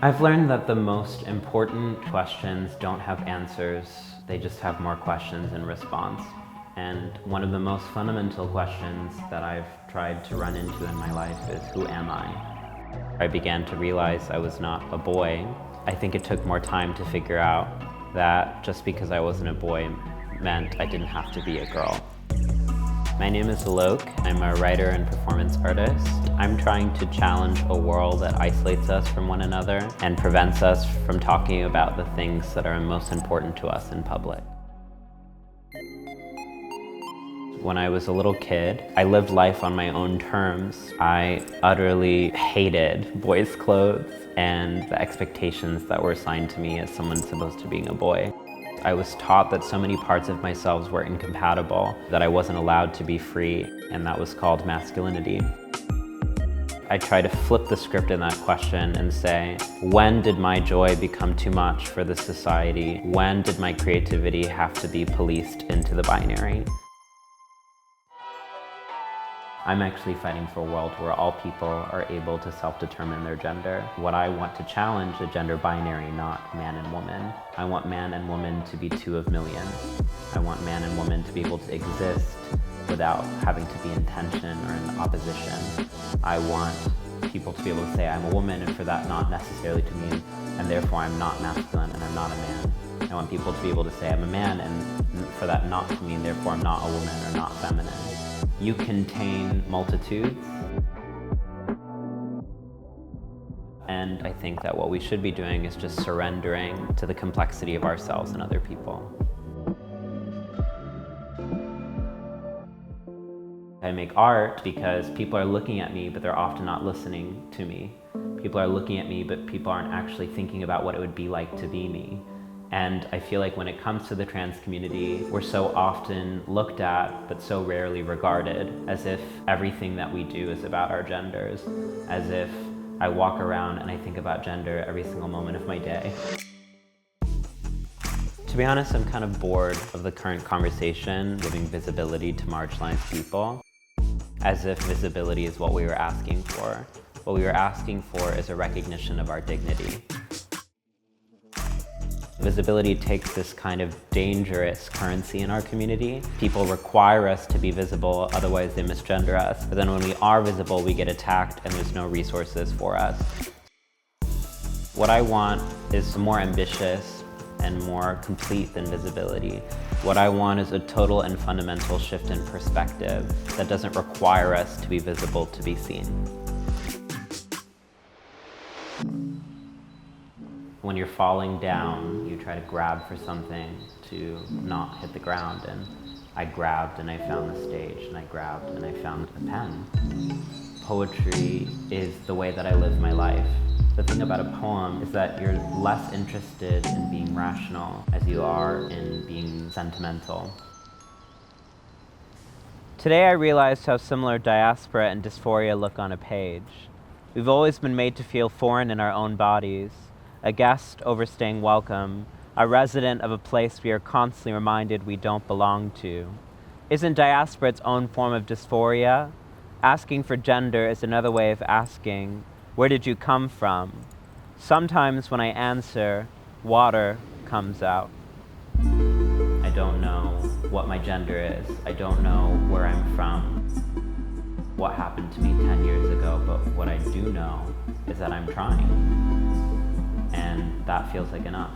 I've learned that the most important questions don't have answers, they just have more questions in response. And one of the most fundamental questions that I've tried to run into in my life is, who am I? I began to realize I was not a boy. I think it took more time to figure out that just because I wasn't a boy meant I didn't have to be a girl. My name is Alok. I'm a writer and performance artist. I'm trying to challenge a world that isolates us from one another and prevents us from talking about the things that are most important to us in public. When I was a little kid, I lived life on my own terms. I utterly hated boys' clothes and the expectations that were assigned to me as someone supposed to be a boy. I was taught that so many parts of myself were incompatible, that I wasn't allowed to be free, and that was called masculinity. I try to flip the script in that question and say, when did my joy become too much for this society? When did my creativity have to be policed into the binary? I'm actually fighting for a world where all people are able to self-determine their gender. What I want to challenge the gender binary, not man and woman. I want man and woman to be two of millions. I want man and woman to be able to exist without having to be in tension or in opposition. I want people to be able to say I'm a woman, and for that not necessarily to mean and therefore I'm not masculine and I'm not a man. I want people to be able to say I'm a man, and for that not to mean therefore I'm not a woman or not feminine. You contain multitudes. And I think that what we should be doing is just surrendering to the complexity of ourselves and other people. I make art because people are looking at me, but they're often not listening to me. People are looking at me, but people aren't actually thinking about what it would be like to be me. And I feel like when it comes to the trans community, we're so often looked at, but so rarely regarded, as if everything that we do is about our genders, as if I walk around and I think about gender every single moment of my day. To be honest, I'm kind of bored of the current conversation giving visibility to marginalized people, as if visibility is what we were asking for. What we were asking for is a recognition of our dignity. Visibility takes this kind of dangerous currency in our community. People require us to be visible, otherwise they misgender us. But then when we are visible, we get attacked and there's no resources for us. What I want is more ambitious and more complete than visibility. What I want is a total and fundamental shift in perspective that doesn't require us to be visible to be seen. When you're falling down, you try to grab for something to not hit the ground, and I grabbed and I found the stage, and I grabbed and I found a pen. Poetry is the way that I live my life. The thing about a poem is that you're less interested in being rational as you are in being sentimental. Today I realized how similar diaspora and dysphoria look on a page. We've always been made to feel foreign in our own bodies, a guest overstaying welcome, a resident of a place we are constantly reminded we don't belong to. Isn't diaspora its own form of dysphoria? Asking for gender is another way of asking, where did you come from? Sometimes when I answer, water comes out. I don't know what my gender is. I don't know where I'm from, what happened to me 10 years ago, but what I do know is that I'm trying. And that feels like enough.